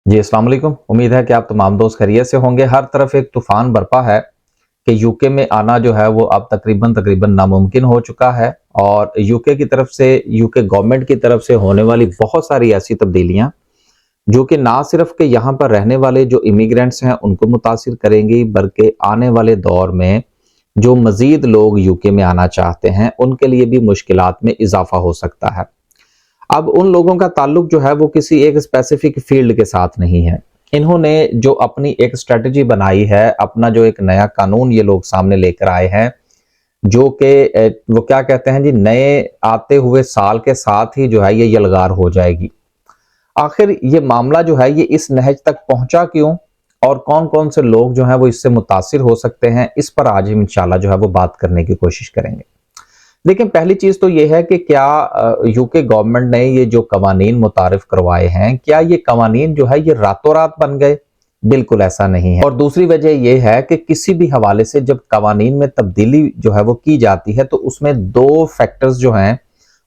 जी अस्सलाम वालेकुम। उम्मीद है कि आप तमाम दोस्त खैरियत से होंगे। हर तरफ एक तूफान बरपा है कि यूके में आना जो है वो अब तकरीबन नामुमकिन हो चुका है और यूके की तरफ से, यूके गवर्नमेंट की तरफ से होने वाली बहुत सारी ऐसी तब्दीलियां जो कि ना सिर्फ के यहाँ पर रहने वाले जो इमिग्रेंट्स हैं उनको मुतासिर करेंगी, बल्कि आने वाले दौर में जो मजीद लोग यूके में आना चाहते हैं उनके लिए भी मुश्किलात में इजाफा हो सकता है। अब उन लोगों का ताल्लुक जो है वो किसी एक स्पेसिफिक फील्ड के साथ नहीं है। इन्होंने जो अपनी एक स्ट्रेटजी बनाई है, अपना जो एक नया कानून ये लोग सामने लेकर आए हैं, जो कि वो क्या कहते हैं जी, नए आते हुए साल के साथ ही जो है ये यलगार हो जाएगी। आखिर ये मामला जो है ये इस नहज तक पहुंचा क्यों और कौन कौन से लोग जो हैं वो इससे मुतासिर हो सकते हैं, इस पर आज हम इंशाल्लाह जो है वो बात करने की कोशिश करेंगे। लेकिन पहली चीज तो ये है कि क्या यूके गवर्नमेंट ने ये जो कवानीन मुतारिफ करवाए हैं, क्या ये कवानीन जो है ये रातों रात बन गए? बिल्कुल ऐसा नहीं है। और दूसरी वजह यह है कि किसी भी हवाले से जब कवानीन में तब्दीली जो है वो की जाती है तो उसमें दो फैक्टर्स जो हैं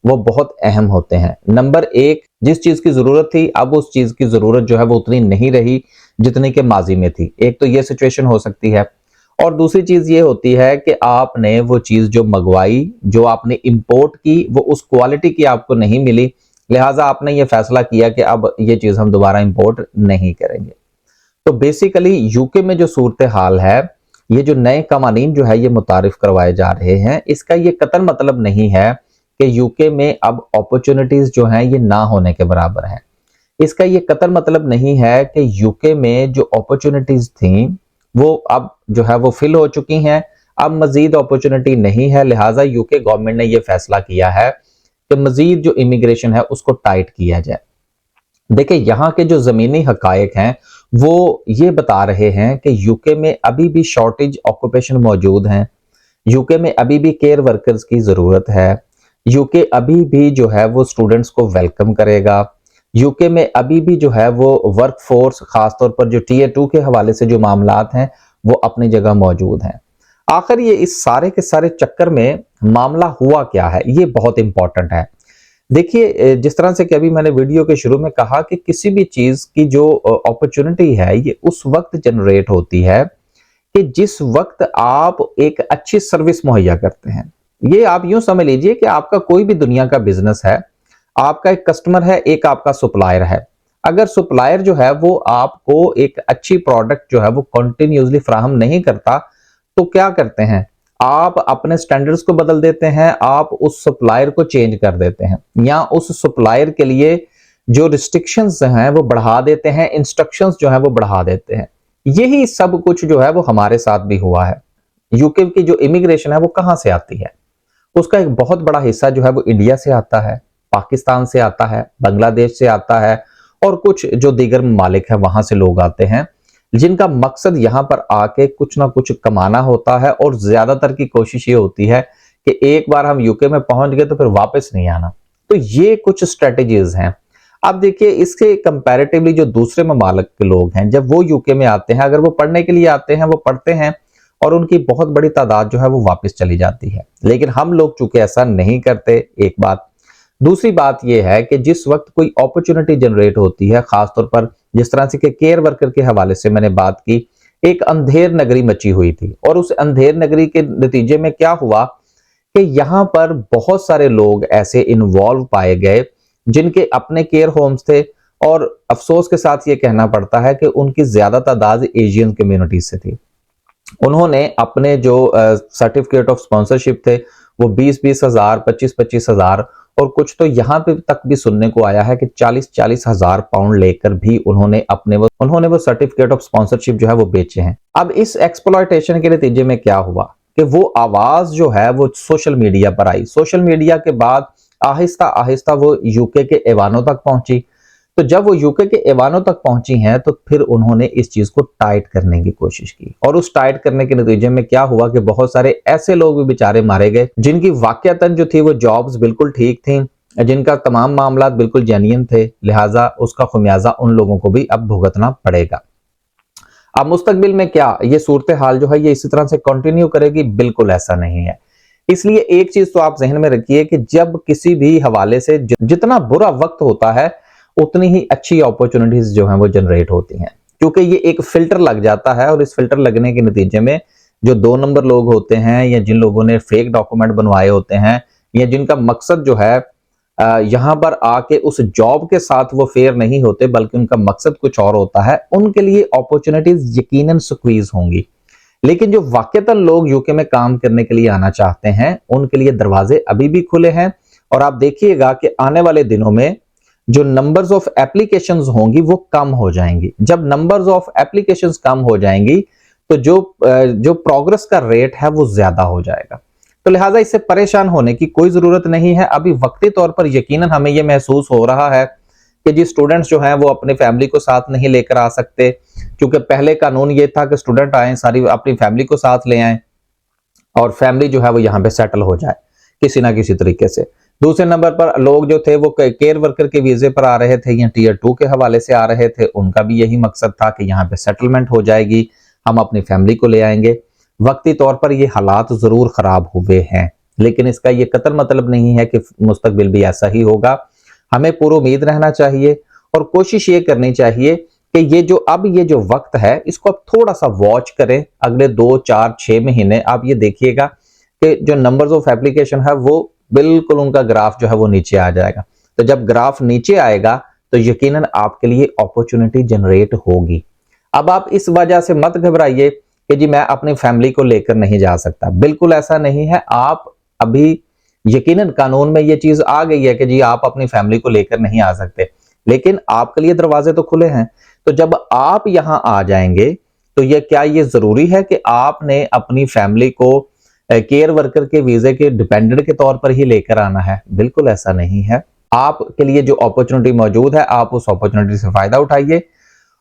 वो बहुत अहम होते हैं। नंबर एक, जिस चीज की जरूरत थी अब उस चीज की जरूरत जो है वो उतनी नहीं रही जितनी के माजी में थी। एक तो ये सिचुएशन हो सकती है और दूसरी चीज ये होती है कि आपने वो चीज जो मंगवाई, जो आपने इंपोर्ट की, वो उस क्वालिटी की आपको नहीं मिली, लिहाजा आपने ये फैसला किया कि अब ये चीज हम दोबारा इंपोर्ट नहीं करेंगे। तो बेसिकली यूके में जो सूरत हाल है, ये जो नए कवानीन जो है ये मुतारिफ करवाए जा रहे हैं, इसका ये कतई मतलब नहीं है कि यूके में अब अपॉर्चुनिटीज जो हैं ये ना होने के बराबर है। इसका ये कतई मतलब नहीं है कि यूके में जो अपॉर्चुनिटीज थी वो अब जो है वो फिल हो चुकी हैं, अब मजीद अपॉर्चुनिटी नहीं है, लिहाजा यूके गवर्नमेंट ने यह फैसला किया है कि मजीद जो इमिग्रेशन है उसको टाइट किया जाए। देखिए, यहाँ के जो जमीनी हकायक हैं वो ये बता रहे हैं कि यूके में अभी भी शॉर्टेज ऑक्यूपेशन मौजूद हैं, यूके में अभी भी केयर वर्कर्स की जरूरत है, यूके अभी भी जो है वो स्टूडेंट्स को वेलकम करेगा, यूके में अभी भी जो है वो वर्क फोर्स, खासतौर पर जो टीयर 2 के हवाले से जो मामलात हैं वो अपनी जगह मौजूद हैं। आखिर ये इस सारे के सारे चक्कर में मामला हुआ क्या है, ये बहुत इंपॉर्टेंट है। देखिए, जिस तरह से कि अभी मैंने वीडियो के शुरू में कहा कि किसी भी चीज की जो अपॉर्चुनिटी है ये उस वक्त जनरेट होती है कि जिस वक्त आप एक अच्छी सर्विस मुहैया करते हैं। ये आप यूं समझ लीजिए कि आपका कोई भी दुनिया का बिजनेस है, आपका एक कस्टमर है, एक आपका सप्लायर है। अगर सप्लायर जो है वो आपको एक अच्छी प्रोडक्ट जो है वो कंटिन्यूसली फराहम नहीं करता, तो क्या करते हैं, आप अपने स्टैंडर्ड्स को बदल देते हैं, आप उस सप्लायर को चेंज कर देते हैं या उस सप्लायर के लिए जो रिस्ट्रिक्शंस हैं वो बढ़ा देते हैं, इंस्ट्रक्शंस जो है वो बढ़ा देते हैं। यही सब कुछ जो है वो हमारे साथ भी हुआ है। यूके की जो इमिग्रेशन है वो कहां से आती है, उसका एक बहुत बड़ा हिस्सा जो है वो इंडिया से आता है, पाकिस्तान से आता है, बांग्लादेश से आता है और कुछ जो दीगर ममालिक है वहां से लोग आते हैं, जिनका मकसद यहां पर आके कुछ ना कुछ कमाना होता है और ज्यादातर की कोशिश ये होती है कि एक बार हम यूके में पहुंच गए तो फिर वापस नहीं आना। तो ये कुछ स्ट्रेटेजीज हैं। अब देखिए, इसके कंपैरेटिवली जो दूसरे ममालिक के लोग हैं, जब वो यूके में आते हैं, अगर वो पढ़ने के लिए आते हैं, वो पढ़ते हैं और उनकी बहुत बड़ी तादाद जो है वो वापस चली जाती है। लेकिन हम लोग चूंकि ऐसा नहीं करते, एक बात। दूसरी बात यह है कि जिस वक्त कोई अपॉर्चुनिटी जनरेट होती है, खासतौर पर जिस तरह से कि केयर वर्कर के हवाले से मैंने बात की, एक अंधेर नगरी मची हुई थी और उस अंधेर नगरी के नतीजे में क्या हुआ कि यहां पर बहुत सारे लोग ऐसे इन्वॉल्व पाए गए जिनके अपने केयर होम्स थे और अफसोस के साथ ये कहना पड़ता है कि उनकी ज्यादा तादाद एशियन कम्युनिटी से थी। उन्होंने अपने जो सर्टिफिकेट ऑफ स्पॉन्सरशिप थे वो 20-20 हजार, 25-25 हजार और कुछ तो यहां पे तक भी सुनने को आया है कि 40-40 हजार पाउंड लेकर भी उन्होंने वो सर्टिफिकेट ऑफ स्पॉन्सरशिप जो है वो बेचे हैं। अब इस एक्सप्लॉयटेशन के नतीजे में क्या हुआ कि वो आवाज जो है वो सोशल मीडिया पर आई। सोशल मीडिया के बाद आहिस्ता आहिस्ता वो यूके के ऐवानों तक पहुंची। तो जब वो यूके के ऐवानों तक पहुंची हैं तो फिर उन्होंने इस चीज को टाइट करने की कोशिश की और उस टाइट करने के नतीजे में क्या हुआ कि बहुत सारे ऐसे लोग भी बेचारे मारे गए जिनकी वाकयातन जो थी वो जॉब्स बिल्कुल ठीक थी, जिनका तमाम मामला बिल्कुल जेन्युइन थे, लिहाजा उसका खुमियाजा उन लोगों को भी अब भुगतना पड़ेगा। अब मुस्तकबिल में क्या ये सूरत हाल जो है ये इसी तरह से कंटिन्यू करेगी? बिल्कुल ऐसा नहीं है। इसलिए एक चीज तो आप जहन में रखिए कि जब किसी भी हवाले से जितना बुरा वक्त होता है उतनी ही अच्छी अपॉर्चुनिटीज जो हैं वो जनरेट होती हैं, क्योंकि ये एक फिल्टर लग जाता है और इस फिल्टर लगने के नतीजे में जो 2 नंबर लोग होते हैं या जिन लोगों ने फेक डॉक्यूमेंट बनवाए होते हैं या जिनका मकसद जो है यहाँ पर आके उस जॉब के साथ वो फेयर नहीं होते बल्कि उनका मकसद कुछ और होता है, उनके लिए अपॉर्चुनिटीज यकीनन स्क्वीज होंगी। लेकिन जो वाकईतन लोग यूके में काम करने के लिए आना चाहते हैं उनके लिए दरवाजे अभी भी खुले हैं। और आप देखिएगा कि आने वाले दिनों में जो नंबर्स ऑफ एप्लीकेशंस होंगी वो कम हो जाएंगी। जब नंबर्स ऑफ एप्लीकेशंस कम हो जाएंगी तो जो प्रोग्रेस का रेट है वो ज्यादा हो जाएगा। तो लिहाजा इससे परेशान होने की कोई जरूरत नहीं है। अभी वक्ती तौर पर यकीनन हमें यह महसूस हो रहा है कि जी स्टूडेंट्स जो हैं वो अपनी फैमिली को साथ नहीं लेकर आ सकते, क्योंकि पहले कानून ये था कि स्टूडेंट आए सारी अपनी फैमिली को साथ ले आए और फैमिली जो है वो यहाँ पे सेटल हो जाए किसी ना किसी तरीके से। दूसरे नंबर पर लोग जो थे वो केयर वर्कर के वीजे पर आ रहे थे या टीयर 2 के हवाले से आ रहे थे, उनका भी यही मकसद था कि यहाँ पे सेटलमेंट हो जाएगी, हम अपनी फैमिली को ले आएंगे। वक्ती तौर पर ये हालात जरूर खराब हुए हैं, लेकिन इसका ये कतई मतलब नहीं है कि मुस्तकबिल भी ऐसा ही होगा। हमें पूरी उम्मीद रहना चाहिए और कोशिश ये करनी चाहिए कि ये जो वक्त है इसको आप थोड़ा सा वॉच करें। अगले 2, 4, 6 महीने आप ये देखिएगा कि जो नंबर्स ऑफ एप्लीकेशन है वो बिल्कुल उनका ग्राफ जो है वो नीचे आ जाएगा। तो जब ग्राफ नीचे आएगा तो यकीनन आपके लिए अपॉर्चुनिटी जनरेट होगी। अब आप इस वजह से मत घबराइए कि जी मैं अपनी फैमिली को लेकर नहीं जा सकता, बिल्कुल ऐसा नहीं है। आप अभी यकीनन कानून में ये चीज आ गई है कि जी आप अपनी फैमिली को लेकर नहीं आ सकते, लेकिन आपके लिए दरवाजे तो खुले हैं। तो जब आप यहां आ जाएंगे तो ये जरूरी है कि आपने अपनी फैमिली को केयर वर्कर के वीजे के डिपेंडेंट के तौर पर ही लेकर आना है? बिल्कुल ऐसा नहीं है। आपके लिए जो अपॉर्चुनिटी मौजूद है आप उस अपॉर्चुनिटी से फायदा उठाइए,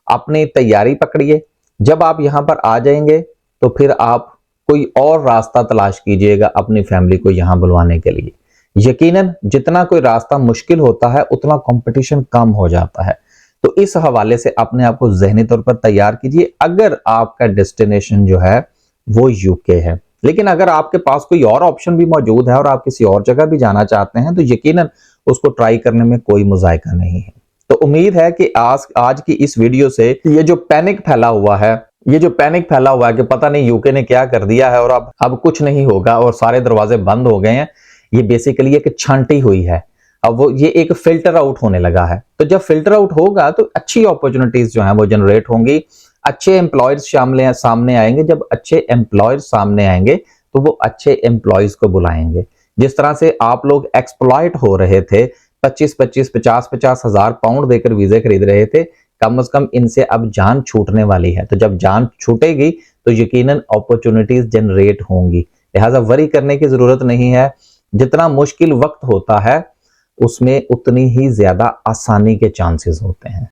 अपनी तैयारी पकड़िए। जब आप यहां पर आ जाएंगे तो फिर आप कोई और रास्ता तलाश कीजिएगा अपनी फैमिली को यहां बुलवाने के लिए। यकीनन जितना कोई रास्ता मुश्किल होता है उतना कंपटीशन कम हो जाता है। तो इस हवाले से अपने आप को ज़हनी तौर पर तैयार कीजिए। अगर आपका डेस्टिनेशन जो है वो यूके है, लेकिन अगर आपके पास कोई और ऑप्शन भी मौजूद है और आप किसी और जगह भी जाना चाहते हैं तो यकीनन उसको ट्राई करने में कोई मुज़ायका नहीं है। तो उम्मीद है कि आज की इस वीडियो से ये जो पैनिक फैला हुआ है कि पता नहीं यूके ने क्या कर दिया है और अब कुछ नहीं होगा और सारे दरवाजे बंद हो गए हैं, ये बेसिकली एक छांटी हुई है। अब वो ये एक फिल्टर आउट होने लगा है। तो जब फिल्टर आउट होगा तो अच्छी अपॉर्चुनिटीज जो हैं वो जनरेट होंगी, अच्छे एम्प्लॉयर्स सामने आएंगे। जब अच्छे एम्प्लॉयर्स सामने आएंगे तो वो अच्छे एम्प्लॉयज को बुलाएंगे। जिस तरह से आप लोग एक्सप्लॉयट हो रहे थे, 25-25, 50-50 हजार पाउंड देकर वीजे खरीद रहे थे, कम से कम इनसे अब जान छूटने वाली है। तो जब जान छूटेगी तो यकीनन अपॉर्चुनिटीज जनरेट होंगी। लिहाजा वरी करने की जरूरत नहीं है। जितना मुश्किल वक्त होता है उसमें उतनी ही ज्यादा आसानी के चांसेस होते हैं।